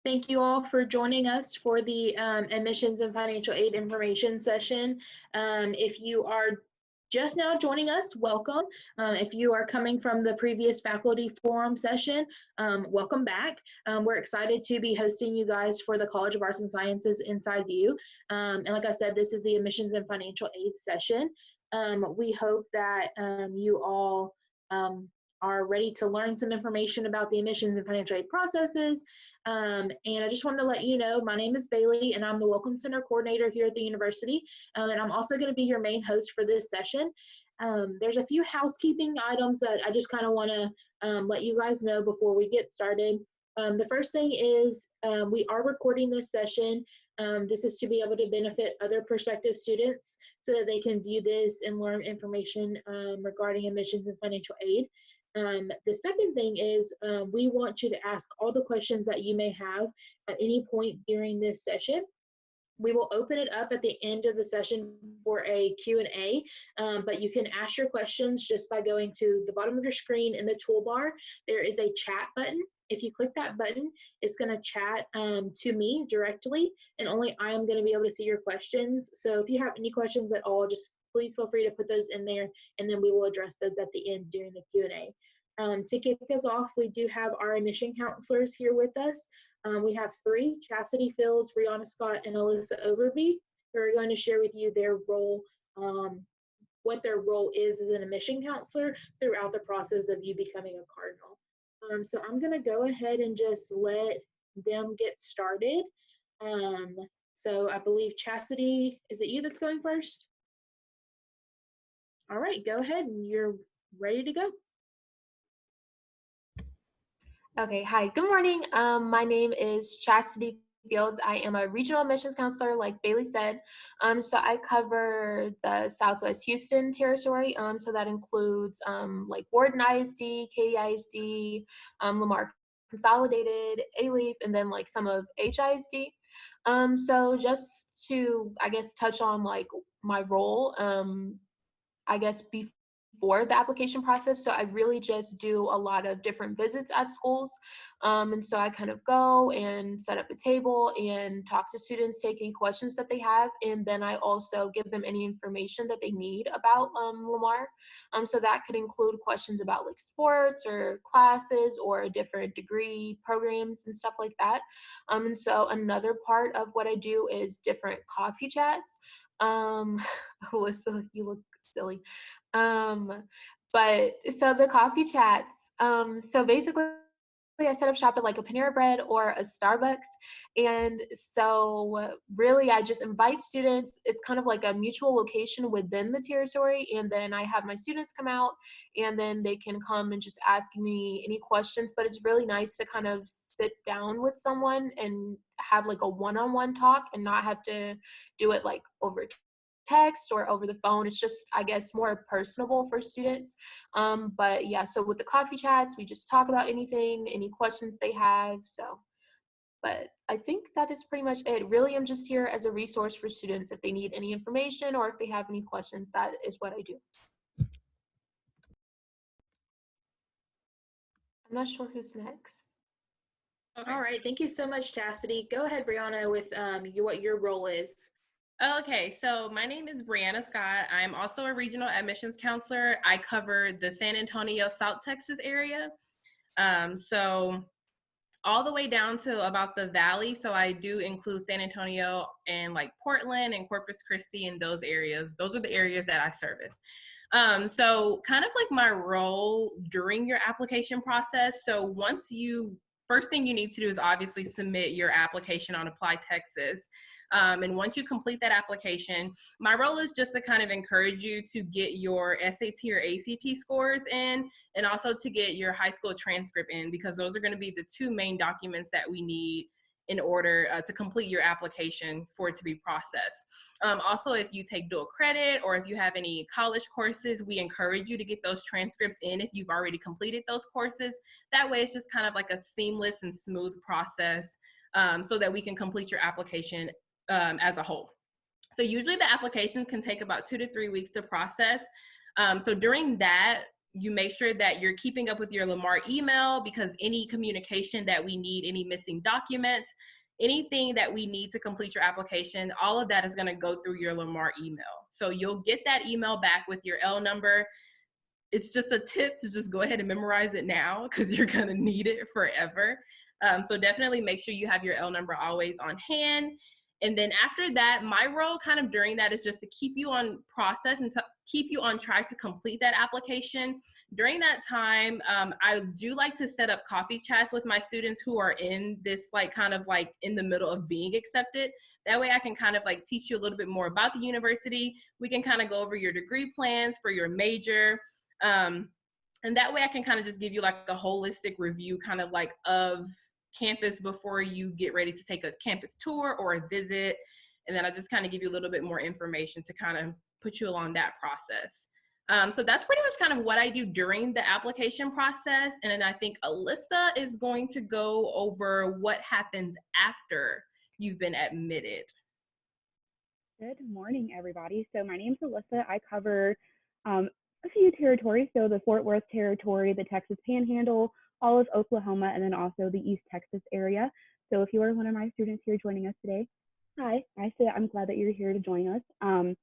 Thank you all for joining us for the admissions and financial aid information session. If you are just now joining us, welcome. If you are coming from the previous faculty forum session, welcome back. We're excited to be hosting you guys for the College of Arts and Sciences Inside View. And like I said, this is the admissions and financial aid session. We hope that you all are ready to learn some information about the admissions and financial aid processes. And I just wanted to let you know, my name is Bailey, and I'm the Welcome Center Coordinator here at the university. And I'm also going to be your main host for this session. There's a few housekeeping items that I just kind of want to let you guys know before we get started. The first thing is we are recording this session. This is to be able to benefit other prospective students so that they can view this and learn information regarding admissions and financial aid. The second thing is we want you to ask all the questions that you may have at any point during this session. We will open it up at the end of the session for a Q&A, but you can ask your questions just by going to the bottom of your screen in the toolbar. There is a chat button. If you click that button, it's going to chat to me directly, and only I am going to be able to see your questions. So if you have any questions at all, just please feel free to put those in there, and then we will address those at the end during the Q&A. To kick us off, we do have our admission counselors here with us. We have three: Chastity Fields, Briana Scott, and Alyssa Overby, who are going to share with you their role, what their role is as an admission counselor throughout the process of you becoming a Cardinal. So I'm going to go ahead and just let them get started. So I believe Chastity, is it you that's going first? All right, go ahead, and you're ready to go. Okay, hi, good morning. My name is Chastity Fields. I am a regional admissions counselor, like Bailey said. So I cover the Southwest Houston territory. So that includes like Warden ISD, Katy ISD, Lamar Consolidated, A-Leaf, and then like some of HISD. So just to, I guess, touch on like my role, I guess before the application process. So I really just do a lot of different visits at schools. And so I kind of go and set up a table and talk to students, take any questions that they have. And then I also give them any information that they need about Lamar. So that could include questions about like sports or classes or different degree programs and stuff like that. And so another part of what I do is different coffee chats. Alyssa, you look silly. But so the coffee chats, so basically I set up shop at like a Panera Bread or a Starbucks. And so really I just invite students. It's kind of like a mutual location within the territory. And then I have my students come out and then they can come and just ask me any questions. But it's really nice to kind of sit down with someone and have like a one-on-one talk and not have to do it like over text or over the phone. It's just, I guess, more personable for students. But yeah, so with the coffee chats, we just talk about anything, any questions they have. So, but I think that is pretty much it. Really, I'm just here as a resource for students if they need any information or if they have any questions. That is what I do. I'm not sure who's next. Okay. All right, thank you so much, Chastity. Go ahead, Briana, with what your role is. Okay, so my name is Briana Scott. I'm also a regional admissions counselor. I cover the San Antonio, South Texas area. So all the way down to about the Valley. So I do include San Antonio and like Portland and Corpus Christi and those areas. Those are the areas that I service. So kind of like my role during your application process. So first thing you need to do is obviously submit your application on Apply Texas. And once you complete that application, my role is just to kind of encourage you to get your SAT or ACT scores in, and also to get your high school transcript in, because those are going to be the two main documents that we need in order to complete your application for it to be processed. Also, if you take dual credit or if you have any college courses, we encourage you to get those transcripts in if you've already completed those courses. That way it's just kind of like a seamless and smooth process so that we can complete your application as a whole. So usually the applications can take about 2 to 3 weeks to process. So during that you make sure that you're keeping up with your Lamar email, because any communication that we need, any missing documents, anything that we need to complete your application, all of that is going to go through your Lamar email. So you'll get that email back with your L number. It's just a tip to just go ahead and memorize it now, because you're going to need it forever. So definitely make sure you have your L number always on hand. And then after that, my role kind of during that is just to keep you on process and to keep you on track to complete that application. During that time, I do like to set up coffee chats with my students who are in this like kind of like in the middle of being accepted. That way I can kind of like teach you a little bit more about the university. We can kind of go over your degree plans for your major. And that way I can kind of just give you like a holistic review kind of like of campus before you get ready to take a campus tour or a visit. And then I just kind of give you a little bit more information to kind of put you along that process. So that's pretty much kind of what I do during the application process. And then I think Alyssa is going to go over what happens after you've been admitted. Good morning, everybody. So my name is Alyssa. I cover a few territories. So the Fort Worth territory, the Texas Panhandle, all of Oklahoma, and then also the East Texas area. So if you are one of my students here joining us today, hi. I'm glad that you're here to join us.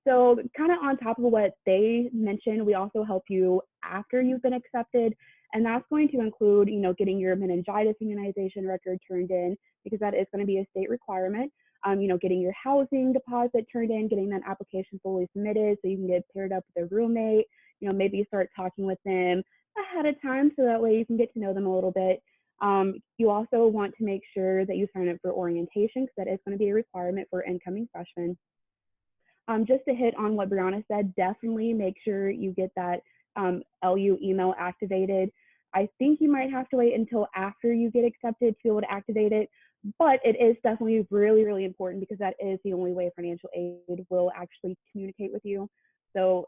So kind of on top of what they mentioned, we also help you after you've been accepted. And that's going to include, getting your meningitis immunization record turned in, because that is going to be a state requirement. Getting your housing deposit turned in, getting that application fully submitted so you can get paired up with a roommate, maybe start talking with them ahead of time so that way you can get to know them a little bit. You also want to make sure that you sign up for orientation, because that is going to be a requirement for incoming freshmen. Just to hit on what Briana said, definitely make sure you get that LU email activated. I think you might have to wait until after you get accepted to be able to activate it, but it is definitely really, really important, because that is the only way financial aid will actually communicate with you. So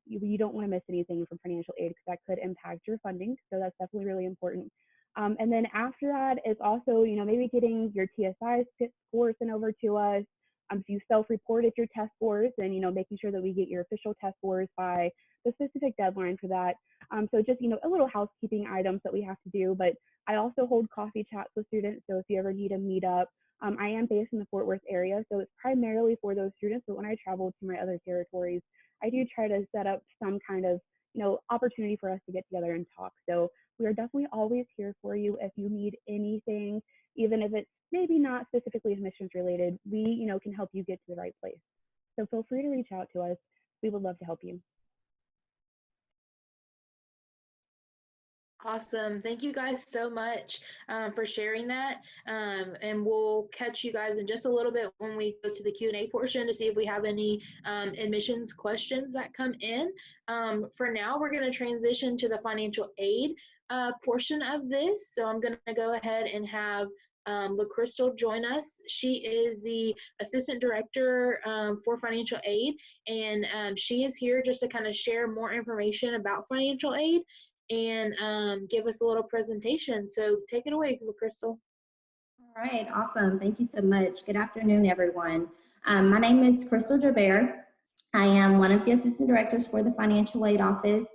you don't want to miss anything from financial aid, because that could impact your funding. So that's definitely really important. And then after that is also, maybe getting your TSI scores sent over to us. If you self-reported your test scores, and making sure that we get your official test scores by the specific deadline for that. So just a little housekeeping items that we have to do. But I also hold coffee chats with students. So if you ever need a meetup, I am based in the Fort Worth area, so it's primarily for those students. But when I travel to my other territories, I do try to set up some kind of opportunity for us to get together and talk. So we are definitely always here for you if you need anything, even if it's maybe not specifically admissions related. We can help you get to the right place. So feel free to reach out to us. We would love to help you. Awesome. Thank you guys so much for sharing that. And we'll catch you guys in just a little bit when we go to the Q&A portion to see if we have any admissions questions that come in. For now, we're going to transition to the financial aid portion of this. So I'm going to go ahead and have LaCrystal join us. She is the Assistant Director for Financial Aid, and she is here just to kind of share more information about financial aid and give us a little presentation. So take it away, LaCrystal. All right, awesome. Thank you so much. Good afternoon, everyone. My name is Crystal Gerbert. I am one of the assistant directors for the financial aid office.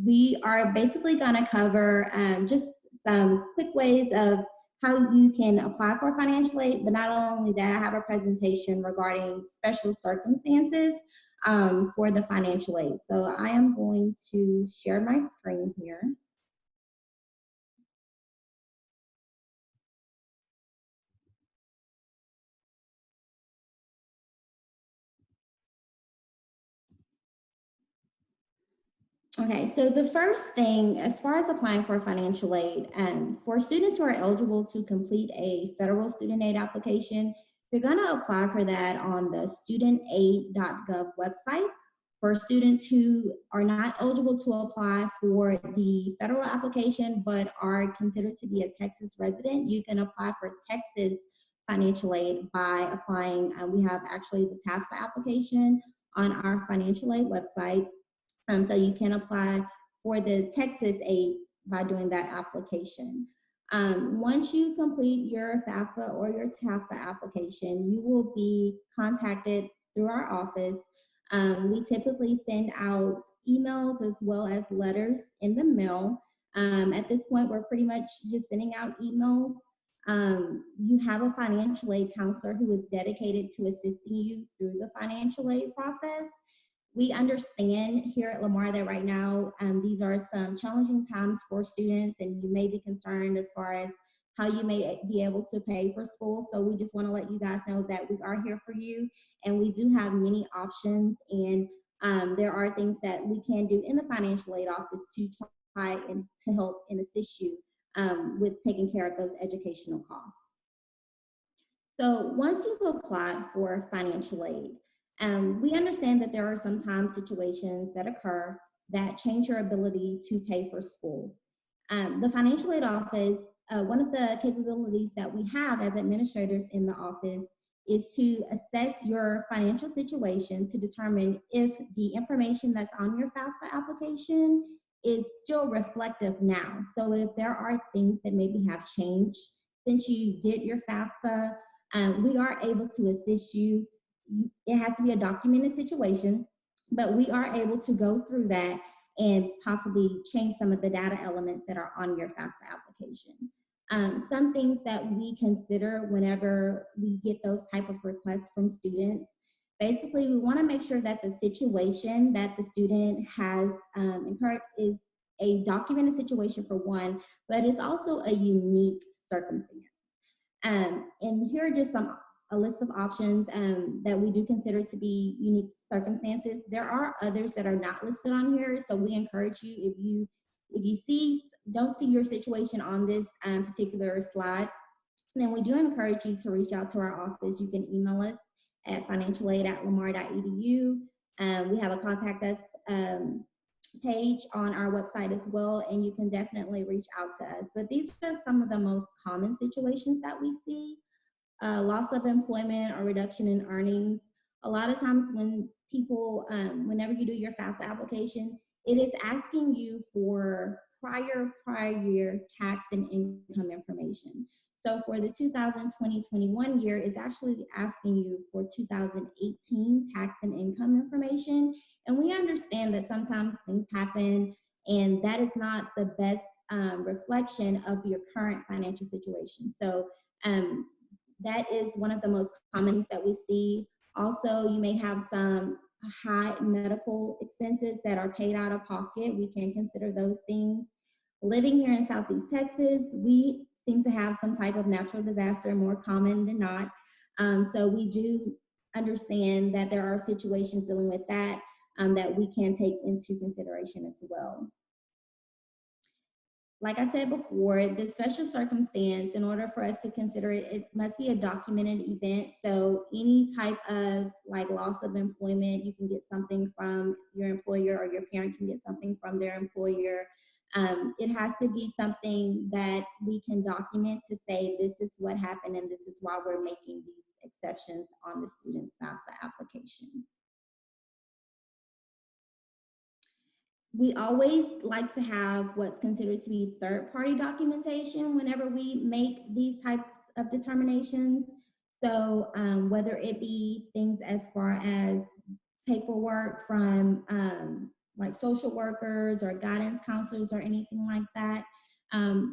We are basically going to cover just some quick ways of how you can apply for financial aid, but not only that, I have a presentation regarding special circumstances for the financial aid. So I am going to share my screen here. Okay, so the first thing, as far as applying for financial aid, for students who are eligible to complete a federal student aid application, you're going to apply for that on the studentaid.gov website. For students who are not eligible to apply for the federal application but are considered to be a Texas resident, you can apply for Texas financial aid by applying. We have actually the TASFA application on our financial aid website. So you can apply for the Texas aid by doing that application. Once you complete your FAFSA or your TASFA application, you will be contacted through our office. We typically send out emails as well as letters in the mail. At this point, we're pretty much just sending out emails. You have a financial aid counselor who is dedicated to assisting you through the financial aid process. We understand here at Lamar that right now these are some challenging times for students, and you may be concerned as far as how you may be able to pay for school. So we just want to let you guys know that we are here for you, and we do have many options, and there are things that we can do in the financial aid office to try and to help and assist you with taking care of those educational costs. So once you've applied for financial aid, we understand that there are sometimes situations that occur that change your ability to pay for school. The financial aid office, one of the capabilities that we have as administrators in the office is to assess your financial situation to determine if the information that's on your FAFSA application is still reflective now. So if there are things that maybe have changed since you did your FAFSA, we are able to assist you. It has to be a documented situation, but we are able to go through that and possibly change some of the data elements that are on your FAFSA application. Some things that we consider whenever we get those type of requests from students, basically we want to make sure that the situation that the student has incurred is a documented situation for one, but it's also a unique circumstance. And here are just a list of options that we do consider to be unique circumstances. There are others that are not listed on here, so we encourage you, if you don't see your situation on this particular slide, then we do encourage you to reach out to our office. You can email us at financialaid@lamar.edu. We have a contact us page on our website as well, and you can definitely reach out to us. But these are some of the most common situations that we see. Loss of employment or reduction in earnings. A lot of times when people, whenever you do your FAFSA application, it is asking you for prior year tax and income information. So for the 2020-21 year, it's actually asking you for 2018 tax and income information. And we understand that sometimes things happen and that is not the best reflection of your current financial situation. So that is one of the most common things that we see. Also, you may have some high medical expenses that are paid out of pocket. We can consider those things. Living here in Southeast Texas, we seem to have some type of natural disaster, more common than not. So we do understand that there are situations dealing with that that we can take into consideration as well. Like I said before, the special circumstance, in order for us to consider it, it must be a documented event. So any type of like loss of employment, you can get something from your employer or your parent can get something from their employer. It has to be something that we can document to say this is what happened and this is why we're making these exceptions on the student's FAFSA application. We always like to have what's considered to be third-party documentation whenever we make these types of determinations. So whether it be things as far as paperwork from like social workers or guidance counselors or anything like that,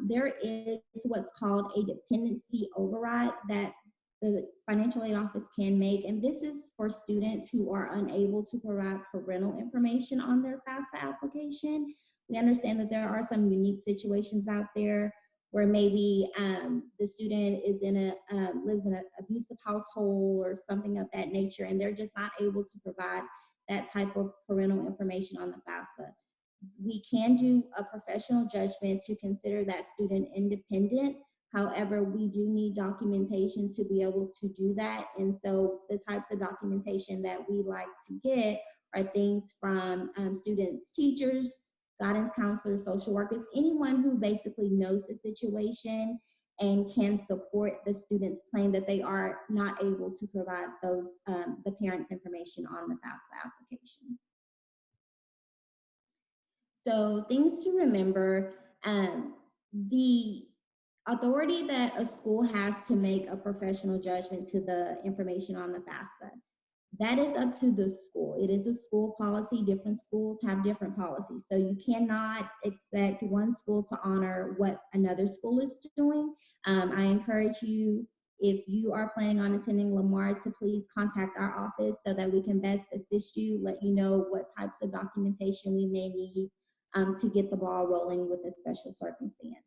there is what's called a dependency override that the financial aid office can make, and this is for students who are unable to provide parental information on their FAFSA application. We understand that there are some unique situations out there where maybe the student is lives in an abusive household or something of that nature, and they're just not able to provide that type of parental information on the FAFSA. We can do a professional judgment to consider that student independent. However, we do need documentation to be able to do that. And so the types of documentation that we like to get are things from students, teachers, guidance counselors, social workers, anyone who basically knows the situation and can support the student's claim that they are not able to provide those the parents' information on the FAFSA application. So things to remember, the authority that a school has to make a professional judgment to the information on the FAFSA. that is up to the school. It is a school policy. Different schools have different policies. So you cannot expect one school to honor what another school is doing. I encourage you, if you are planning on attending Lamar, to please contact our office so that we can best assist you, let you know what types of documentation we may need to get the ball rolling with a special circumstance.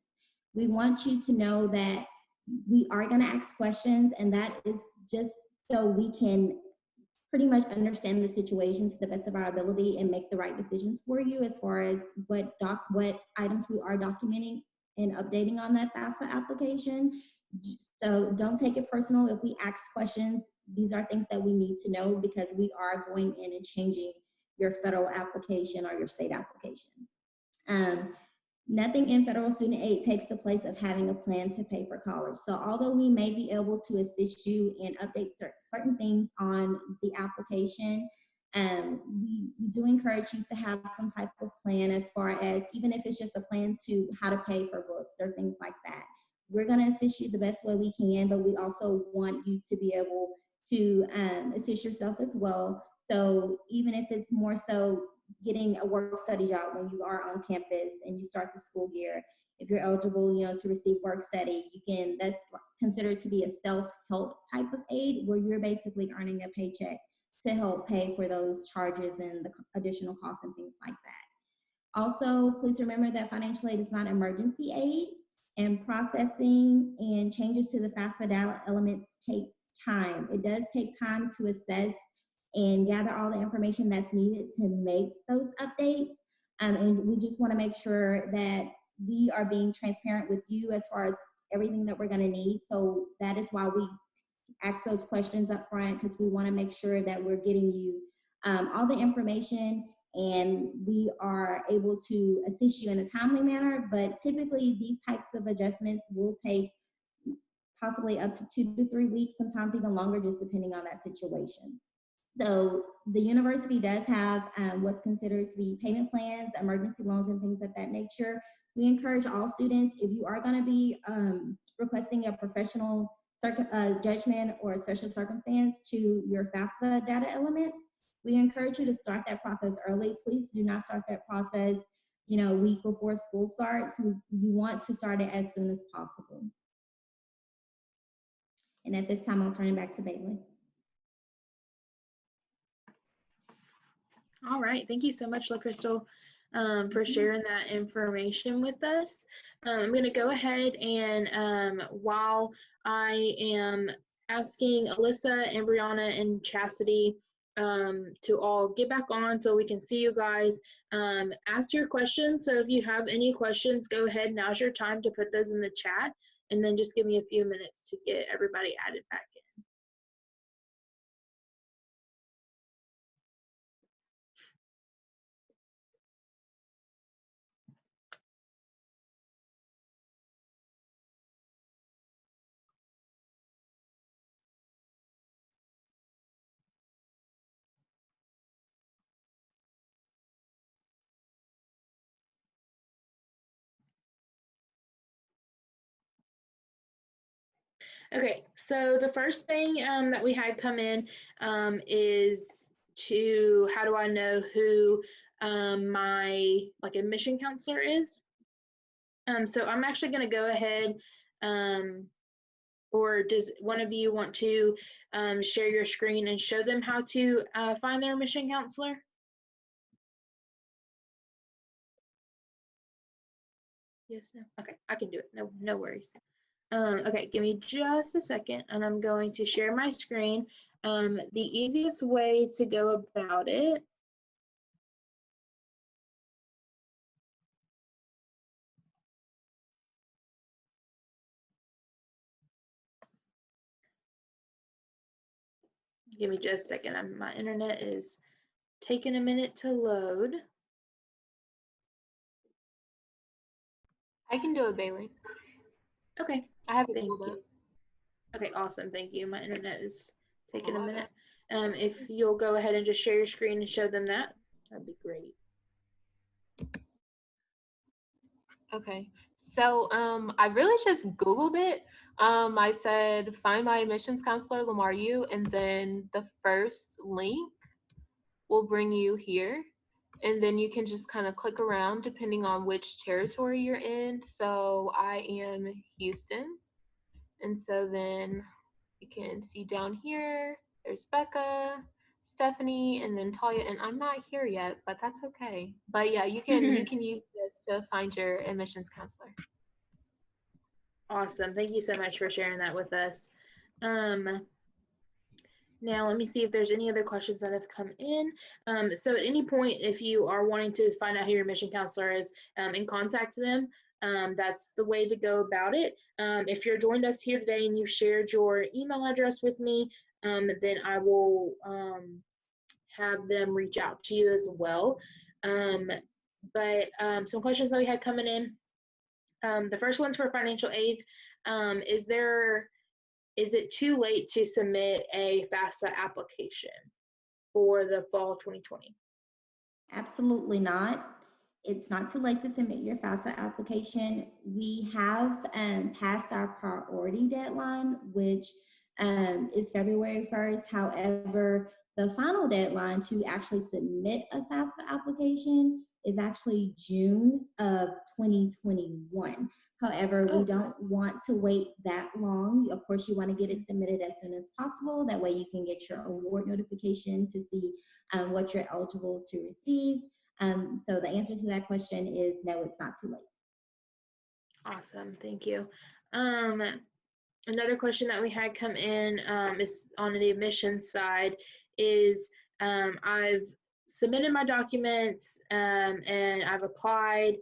We want you to know that we are going to ask questions, and that is just so we can pretty much understand the situation to the best of our ability and make the right decisions for you as far as what items we are documenting and updating on that FAFSA application. So don't take it personal if we ask questions. These are things that we need to know because we are going in and changing your federal application or your state application. Nothing in federal student aid takes the place of having a plan to pay for college. So although we may be able to assist you and update certain things on the application, we do encourage you to have some type of plan as far as, even if it's just a plan to how to pay for books or things like that. We're going to assist you the best way we can, but we also want you to be able to assist yourself as well. So even if it's more so getting a work study job when you are on campus and you start the school year, if you're eligible, to receive work study, that's considered to be a self-help type of aid where you're basically earning a paycheck to help pay for those charges and the additional costs and things like that. Also, please remember that financial aid is not emergency aid, and processing and changes to the FAFSA data elements takes time. It does take time to assess and gather all the information that's needed to make those updates. And we just want to make sure that we are being transparent with you as far as everything that we're going to need. So that is why we ask those questions up front, because we want to make sure that we're getting you all the information and we are able to assist you in a timely manner. But typically these types of adjustments will take possibly up to 2 to 3 weeks, sometimes even longer, just depending on that situation. So the university does have what's considered to be payment plans, emergency loans, and things of that nature. We encourage all students, if you are going to be requesting a professional judgment or a special circumstance to your FAFSA data elements, we encourage you to start that process early. Please do not start that process, a week before school starts. You want to start it as soon as possible. And at this time, I'll turn it back to Bailey. All right, thank you so much, LaCrystal, for sharing that information with us. I'm going to go ahead and while I am asking Alyssa and Briana and Chastity to all get back on so we can see you guys, ask your questions. So if you have any questions, go ahead. Now's your time to put those in the chat, and then just give me a few minutes to get everybody added back in. Okay, so the first thing that we had come in is how do I know who my admission counselor is? So I'm actually going to go ahead, or does one of you want to share your screen and show them how to find their admission counselor? Yes, no? Okay, I can do it. No worries. Okay, give me just a second, and I'm going to share my screen. The easiest way to go about it give me just a second. My internet is taking a minute to load. I can do it, Bailey. Okay. I have it Thank pulled you. up. Okay, awesome. Thank you. My internet is taking a minute. If you'll go ahead and just share your screen and show them that, that'd be great. Okay, so I really just Googled it. I said find my admissions counselor, Lamar U, and then the first link will bring you here. And then you can just kind of click around depending on which territory you're in. So I am Houston. And so then you can see down here, there's Becca, Stephanie, and then Talia. And I'm not here yet, but that's okay. But yeah, you can use this to find your admissions counselor. Awesome. Thank you so much for sharing that with us. Now, let me see if there's any other questions that have come in. So at any point, if you are wanting to find out who your admission counselor is and contact them, that's the way to go about it. If you're joined us here today and you've shared your email address with me, then I will have them reach out to you as well. But some questions that we had coming in. The first one's for financial aid. Is it too late to submit a FAFSA application for the fall 2020? Absolutely not. It's not too late to submit your FAFSA application. We have passed our priority deadline, which is February 1st. However, the final deadline to actually submit a FAFSA application is actually June of 2021. However, we don't want to wait that long. Of course, you want to get it submitted as soon as possible. That way you can get your award notification to see what you're eligible to receive. So the answer to that question is no, it's not too late. Awesome, thank you. Another question that we had come in is on the admissions side is I've submitted my documents and I've applied.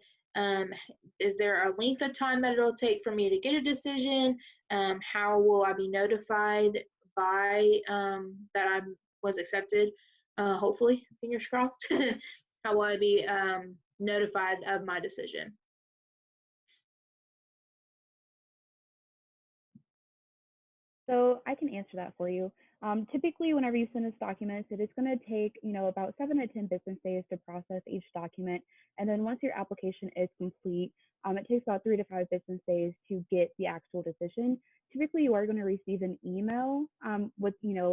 Is there a length of time that it'll take for me to get a decision? How will I be notified by that I was accepted? Hopefully, fingers crossed. How will I be notified of my decision? So I can answer that for you. Typically, whenever you send us documents, it is going to take, about 7 to 10 business days to process each document. And then once your application is complete, it takes about 3 to 5 business days to get the actual decision. Typically, you are going to receive an email with, an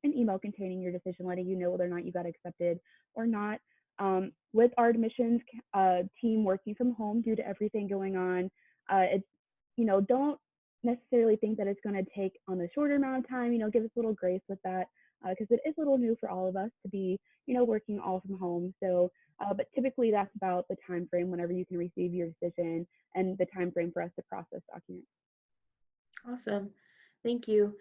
email containing your decision, letting you know whether or not you got accepted or not. With our admissions team working from home due to everything going on, it's, don't necessarily think that it's going to take on a shorter amount of time. Give us a little grace with that because it is a little new for all of us to be, working all from home. So, but typically that's about the time frame whenever you can receive your decision and the time frame for us to process documents. Awesome, thank you.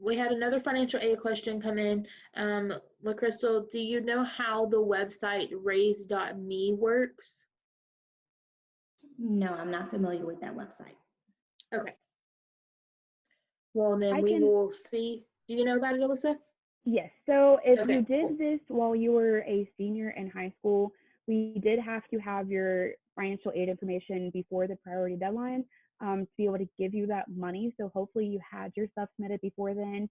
We had another financial aid question come in. LaCrystal, do you know how the website raise.me works? No, I'm not familiar with that website. Okay. Well, then we will see. Do you know about it, Alyssa? Yes. So if Okay, you did cool. this while you were a senior in high school, we did have to have your financial aid information before the priority deadline to be able to give you that money. So hopefully you had your stuff submitted before then.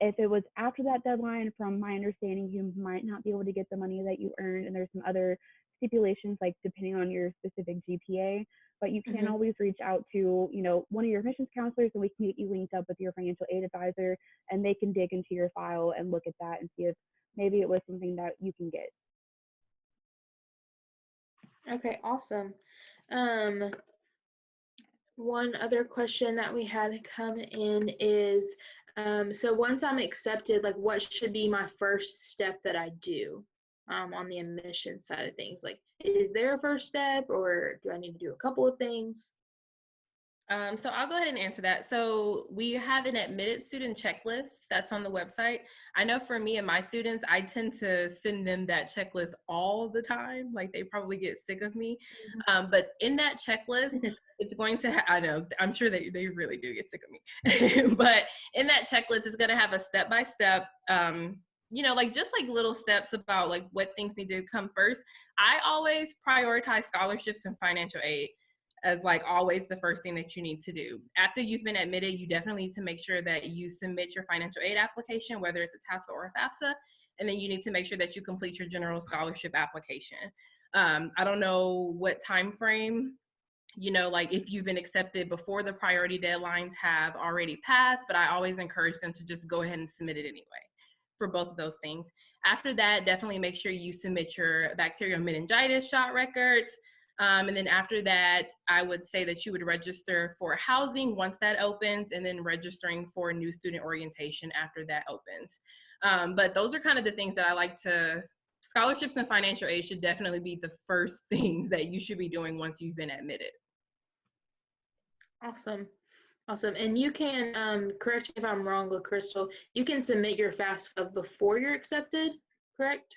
If it was after that deadline, from my understanding, you might not be able to get the money that you earned, and there's some other stipulations, like depending on your specific GPA. But you can always reach out to, one of your admissions counselors, and we can get you linked up with your financial aid advisor, and they can dig into your file and look at that and see if maybe it was something that you can get. Okay, awesome. One other question that we had come in is, so once I'm accepted, like what should be my first step that I do on the admission side of things? Like, is there a first step or do I need to do a couple of things? So I'll go ahead and answer that. So we have an admitted student checklist that's on the website. I know for me and my students, I tend to send them that checklist all the time. Like they probably get sick of me. But in that checklist, it's going to, I know, I'm sure they really do get sick of me. But in that checklist, it's going to have a step-by-step, like just like little steps about like what things need to come first. I always prioritize scholarships and financial aid as like always the first thing that you need to do. After you've been admitted, you definitely need to make sure that you submit your financial aid application, whether it's a TASFA or a FAFSA, and then you need to make sure that you complete your general scholarship application. I don't know what time frame, like if you've been accepted before the priority deadlines have already passed, but I always encourage them to just go ahead and submit it anyway for both of those things. After that, definitely make sure you submit your bacterial meningitis shot records. And then after that, I would say that you would register for housing once that opens, and then registering for new student orientation after that opens. But those are kind of the things that I like to, scholarships and financial aid should definitely be the first things that you should be doing once you've been admitted. Awesome. Awesome. And you can, correct me if I'm wrong, Crystal, you can submit your FAFSA before you're accepted, correct?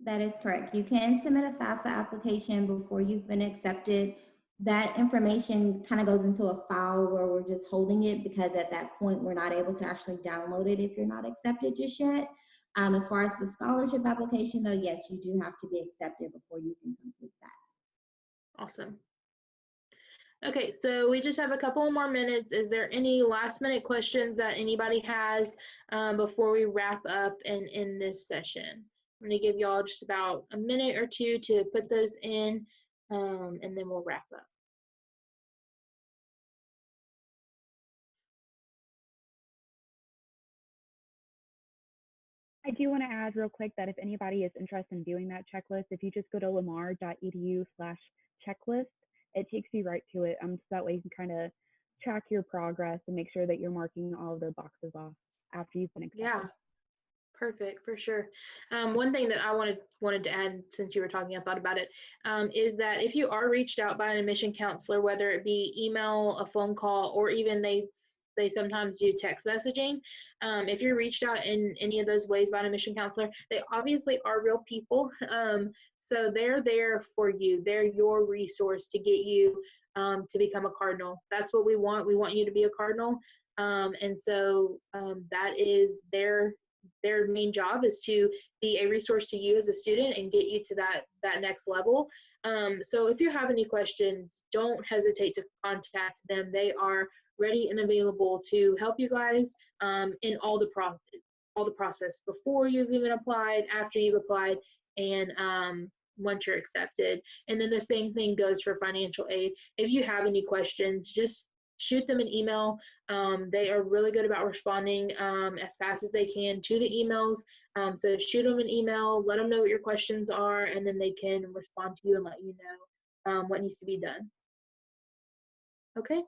That is correct. You can submit a FAFSA application before you've been accepted. That information kind of goes into a file where we're just holding it, because at that point we're not able to actually download it if you're not accepted just yet. As far as the scholarship application though, yes, you do have to be accepted before you can complete that. Awesome. Okay, so we just have a couple more minutes. Is there any last minute questions that anybody has before we wrap up and end this session? I'm gonna give y'all just about a minute or two to put those in, and then we'll wrap up. I do want to add real quick that if anybody is interested in doing that checklist, if you just go to lamar.edu/checklist, it takes you right to it. So that way you can kind of track your progress and make sure that you're marking all of the boxes off after you've been accepted. Yeah, perfect, for sure. One thing that I wanted to add, since you were talking, I thought about it, is that if you are reached out by an admission counselor, whether it be email, a phone call, or even they sometimes do text messaging. If you're reached out in any of those ways by an admission counselor, they obviously are real people. So they're there for you. They're your resource to get you to become a Cardinal. That's what we want. We want you to be a Cardinal. And so that is their main job, is to be a resource to you as a student and get you to that next level. So if you have any questions, don't hesitate to contact them. They are ready and available to help you guys in all the process before you've even applied, after you've applied, and once you're accepted. And then the same thing goes for financial aid. If you have any questions, just shoot them an email. They are really good about responding as fast as they can to the emails. So shoot them an email, let them know what your questions are, and then they can respond to you and let you know what needs to be done. Okay,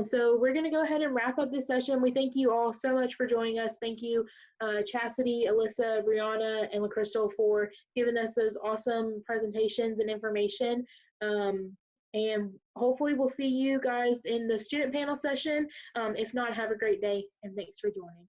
so we're going to go ahead and wrap up this session. We thank you all so much for joining us. Thank you, Chastity, Alyssa, Briana, and LaCrystal, for giving us those awesome presentations and information. And hopefully we'll see you guys in the student panel session. If not, have a great day, and thanks for joining.